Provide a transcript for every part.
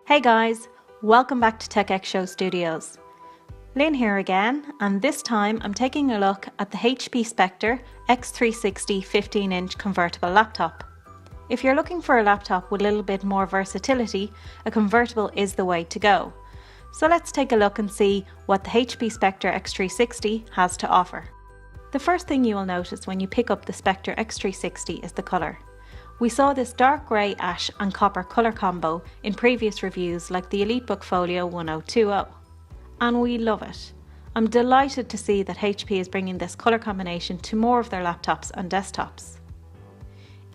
Hey guys, welcome back to TechX Studios. Lynn here again, and this time I'm taking a look at the HP Spectre X360 15-inch convertible laptop. If you're looking for a laptop with a little bit more versatility, a convertible is the way to go. So let's take a look and see what the HP Spectre X360 has to offer. The first thing you will notice when you pick up the Spectre X360 is the colour. We saw this dark grey, ash and copper colour combo in previous reviews like the EliteBook Folio 1020, and we love it. I'm delighted to see that HP is bringing this colour combination to more of their laptops and desktops.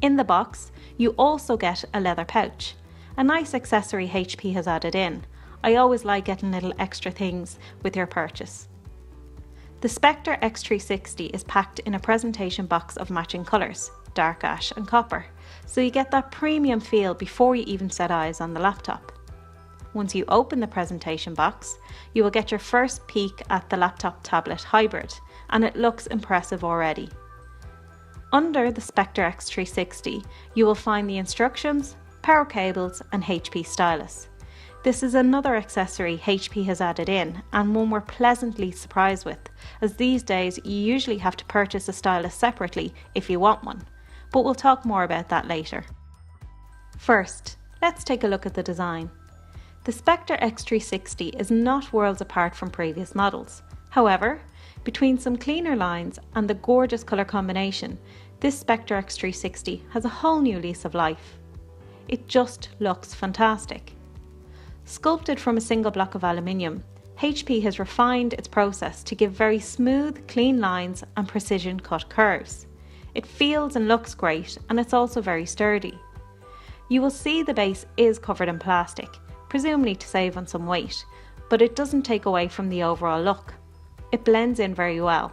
In the box, you also get a leather pouch, a nice accessory HP has added in. I always like getting little extra things with your purchase. The Spectre X360 is packed in a presentation box of matching colours, dark ash and copper, so you get that premium feel before you even set eyes on the laptop. Once you open the presentation box, you will get your first peek at the laptop tablet hybrid, and it looks impressive already. Under the Spectre X360, you will find the instructions, power cables and HP Stylus. This is another accessory HP has added in, and one we're pleasantly surprised with, as these days you usually have to purchase a stylus separately if you want one, but we'll talk more about that later. First, let's take a look at the design. The Spectre X360 is not worlds apart from previous models. However, between some cleaner lines and the gorgeous colour combination, this Spectre X360 has a whole new lease of life. It just looks fantastic. Sculpted from a single block of aluminium, HP has refined its process to give very smooth, clean lines and precision cut curves. It feels and looks great, and it's also very sturdy. You will see the base is covered in plastic, presumably to save on some weight, but it doesn't take away from the overall look. It blends in very well.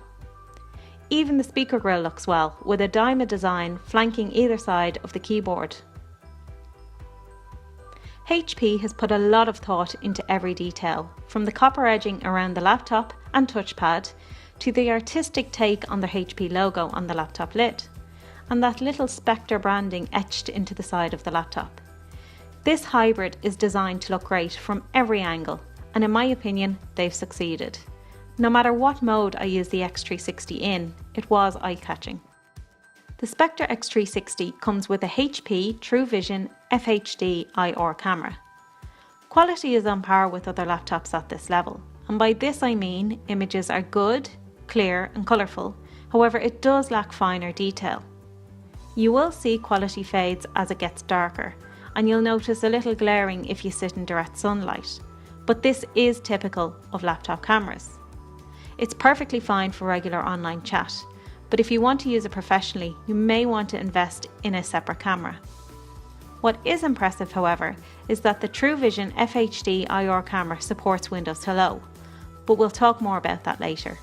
Even the speaker grille looks well, with a diamond design flanking either side of the keyboard. HP has put a lot of thought into every detail, from the copper edging around the laptop and touchpad to the artistic take on the HP logo on the laptop lid, and that little Spectre branding etched into the side of the laptop. This hybrid is designed to look great from every angle, and in my opinion, they've succeeded. No matter what mode I use the X360 in, it was eye-catching. The Spectre X360 comes with a HP TrueVision FHD IR camera. Quality is on par with other laptops at this level, and by this I mean images are good, clear and colourful, however it does lack finer detail. You will see quality fades as it gets darker, and you'll notice a little glaring if you sit in direct sunlight, but this is typical of laptop cameras. It's perfectly fine for regular online chat, but if you want to use it professionally, you may want to invest in a separate camera. What is impressive, however, is that the TrueVision FHD IR camera supports Windows Hello, but we'll talk more about that later.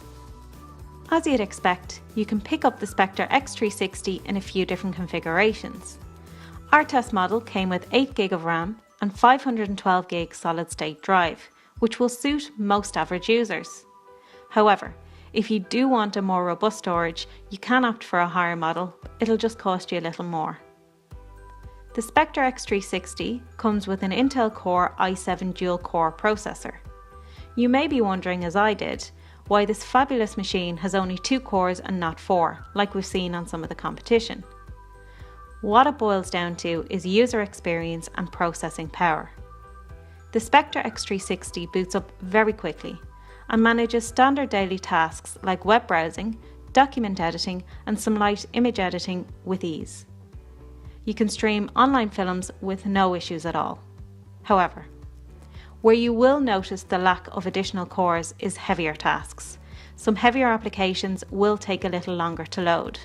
As you'd expect, you can pick up the Spectre X360 in a few different configurations. Our test model came with 8GB of RAM and 512GB solid-state drive, which will suit most average users. However, if you do want a more robust storage, you can opt for a higher model, it'll just cost you a little more. The Spectre X360 comes with an Intel Core i7 dual-core processor. You may be wondering, as I did, why this fabulous machine has only 2 cores and not 4, like we've seen on some of the competition. What it boils down to is user experience and processing power. The Spectre X360 boots up very quickly and manages standard daily tasks like web browsing, document editing and some light image editing with ease. You can stream online films with no issues at all. However, where you will notice the lack of additional cores is heavier tasks. Some heavier applications will take a little longer to load.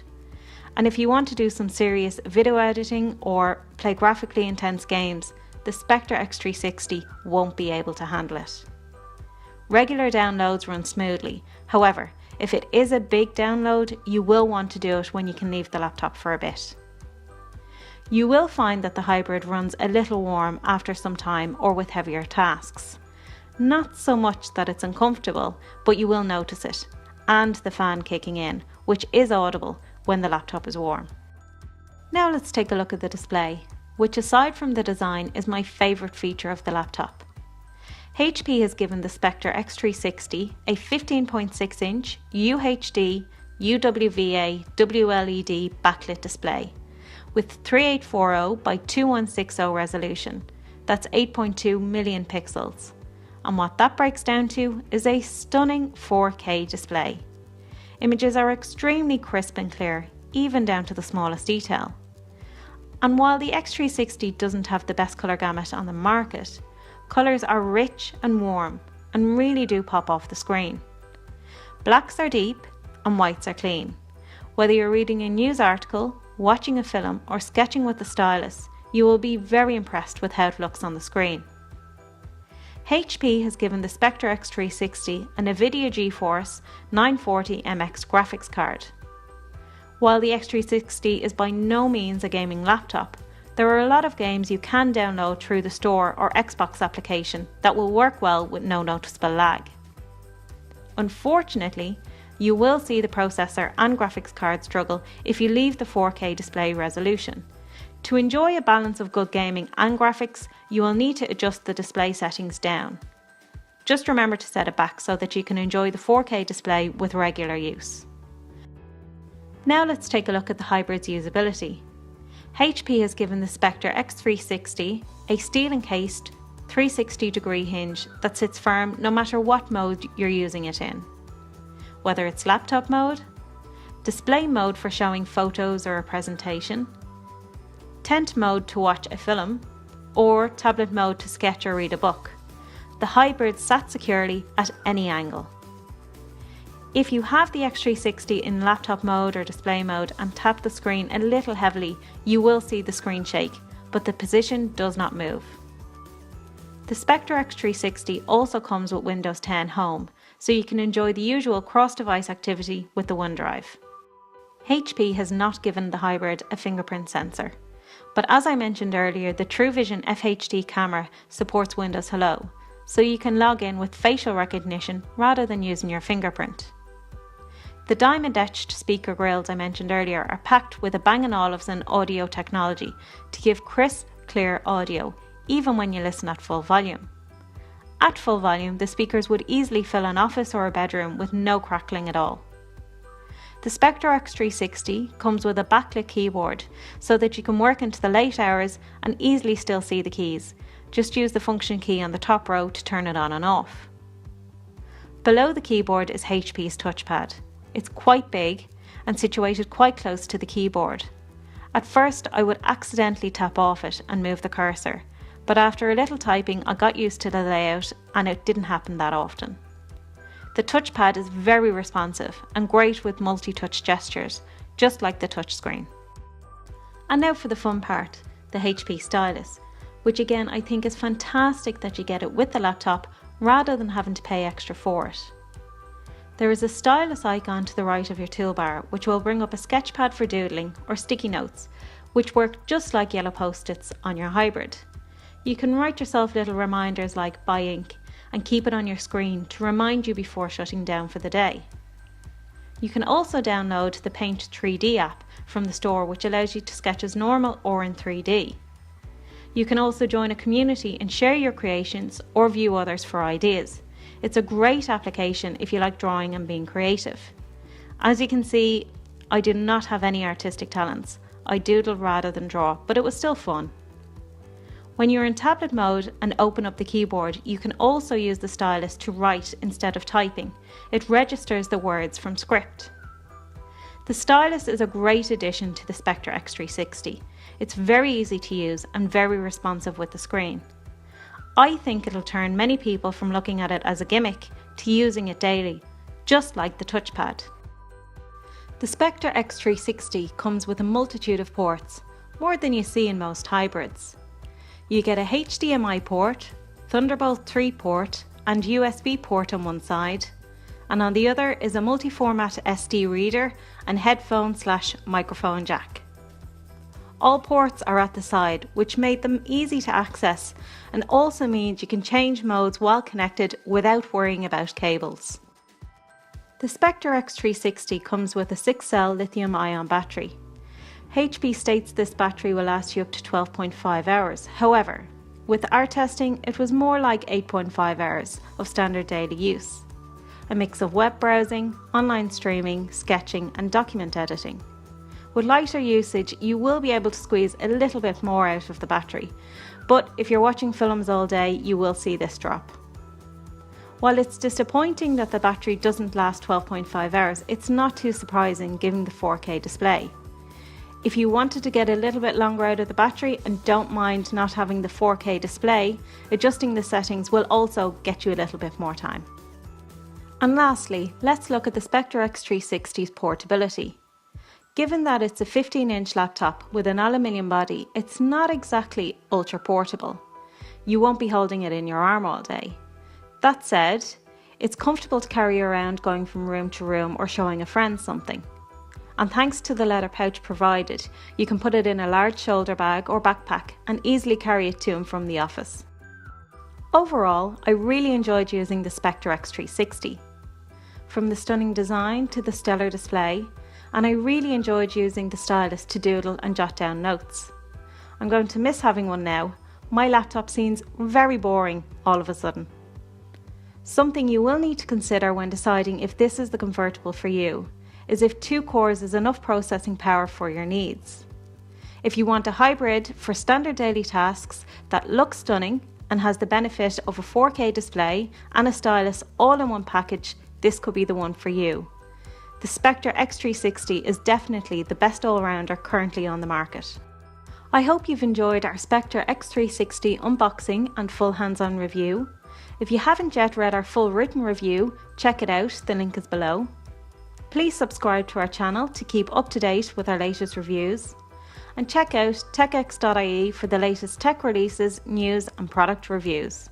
And if you want to do some serious video editing or play graphically intense games, the Spectre X360 won't be able to handle it. Regular downloads run smoothly. However, if it is a big download, you will want to do it when you can leave the laptop for a bit. You will find that the hybrid runs a little warm after some time or with heavier tasks. Not so much that it's uncomfortable, but you will notice it, and the fan kicking in, which is audible when the laptop is warm. Now let's take a look at the display. which aside from the design is my favourite feature of the laptop. HP has given the Spectre X360 a 15.6 inch UHD UWVA WLED backlit display with 3840 by 2160 resolution, that's 8.2 million pixels, and what that breaks down to is a stunning 4K display. Images are extremely crisp and clear, even down to the smallest detail. And while the X360 doesn't have the best colour gamut on the market, colours are rich and warm and really do pop off the screen. Blacks are deep and whites are clean. Whether you're reading a news article, watching a film or sketching with the stylus, you will be very impressed with how it looks on the screen. HP has given the Spectre X360 a NVIDIA GeForce 940 MX graphics card. While the X360 is by no means a gaming laptop, there are a lot of games you can download through the Store or Xbox application that will work well with no noticeable lag. Unfortunately, you will see the processor and graphics card struggle if you leave the 4K display resolution. To enjoy a balance of good gaming and graphics, you will need to adjust the display settings down. Just remember to set it back so that you can enjoy the 4K display with regular use. Now let's take a look at the hybrid's usability. HP has given the Spectre X360 a steel-encased 360-degree hinge that sits firm no matter what mode you're using it in. Whether it's laptop mode, display mode for showing photos or a presentation, tent mode to watch a film, or tablet mode to sketch or read a book, the hybrid sat securely at any angle. If you have the X360 in laptop mode or display mode and tap the screen a little heavily, you will see the screen shake, but the position does not move. The Spectre X360 also comes with Windows 10 Home, so you can enjoy the usual cross-device activity with the OneDrive. HP has not given the hybrid a fingerprint sensor, but as I mentioned earlier, the TrueVision FHD camera supports Windows Hello, so you can log in with facial recognition rather than using your fingerprint. The diamond-etched speaker grilles I mentioned earlier are packed with a Bang & Olufsen audio technology to give crisp, clear audio, even when you listen at full volume. At full volume, the speakers would easily fill an office or a bedroom with no crackling at all. The Spectre X360 comes with a backlit keyboard so that you can work into the late hours and easily still see the keys. Just use the function key on the top row to turn it on and off. Below the keyboard is HP's Touchpad. It's quite big and situated quite close to the keyboard. At first I would accidentally tap off it and move the cursor, but after a little typing I got used to the layout and it didn't happen that often. The touchpad is very responsive and great with multi-touch gestures, just like the touchscreen. And now for the fun part, the HP Stylus, which again I think is fantastic that you get it with the laptop rather than having to pay extra for it. There is a stylus icon to the right of your toolbar which will bring up a sketchpad for doodling or sticky notes, which work just like yellow post-its on your hybrid. You can write yourself little reminders like buy ink and keep it on your screen to remind you before shutting down for the day. You can also download the Paint 3D app from the store, which allows you to sketch as normal or in 3D. You can also join a community and share your creations or view others for ideas. It's a great application if you like drawing and being creative. As you can see, I do not have any artistic talents. I doodle rather than draw, but it was still fun. When you're in tablet mode and open up the keyboard, you can also use the stylus to write instead of typing. It registers the words from script. The stylus is a great addition to the Spectre X360. It's very easy to use and very responsive with the screen. I think it'll turn many people from looking at it as a gimmick to using it daily, just like the touchpad. The Spectre X360 comes with a multitude of ports, more than you see in most hybrids. You get a HDMI port, Thunderbolt 3 port and USB port on one side, and on the other is a multi-format SD reader and headphone/microphone jack. All ports are at the side, which made them easy to access and also means you can change modes while connected without worrying about cables. The Spectre X360 comes with a 6-cell lithium-ion battery. HP states this battery will last you up to 12.5 hours. However, with our testing, it was more like 8.5 hours of standard daily use. A mix of web browsing, online streaming, sketching and document editing. With lighter usage, you will be able to squeeze a little bit more out of the battery, but if you're watching films all day, you will see this drop. While it's disappointing that the battery doesn't last 12.5 hours, it's not too surprising given the 4K display. If you wanted to get a little bit longer out of the battery and don't mind not having the 4K display, adjusting the settings will also get you a little bit more time. And lastly, let's look at the Spectre X360's portability. Given that it's a 15-inch laptop with an aluminium body, it's not exactly ultra portable. You won't be holding it in your arm all day. That said, it's comfortable to carry around going from room to room or showing a friend something. And thanks to the leather pouch provided, you can put it in a large shoulder bag or backpack and easily carry it to and from the office. Overall, I really enjoyed using the Spectre X360. From the stunning design to the stellar display, and I really enjoyed using the Stylus to doodle and jot down notes. I'm going to miss having one now. My laptop seems very boring all of a sudden. Something you will need to consider when deciding if this is the convertible for you is if 2 cores is enough processing power for your needs. If you want a hybrid for standard daily tasks that looks stunning and has the benefit of a 4K display and a stylus all in one package, this could be the one for you. The Spectre X360 is definitely the best all-rounder currently on the market. I hope you've enjoyed our Spectre X360 unboxing and full hands-on review. If you haven't yet read our full written review, check it out, the link is below. Please subscribe to our channel to keep up to date with our latest reviews. And check out TechX.ie for the latest tech releases, news and product reviews.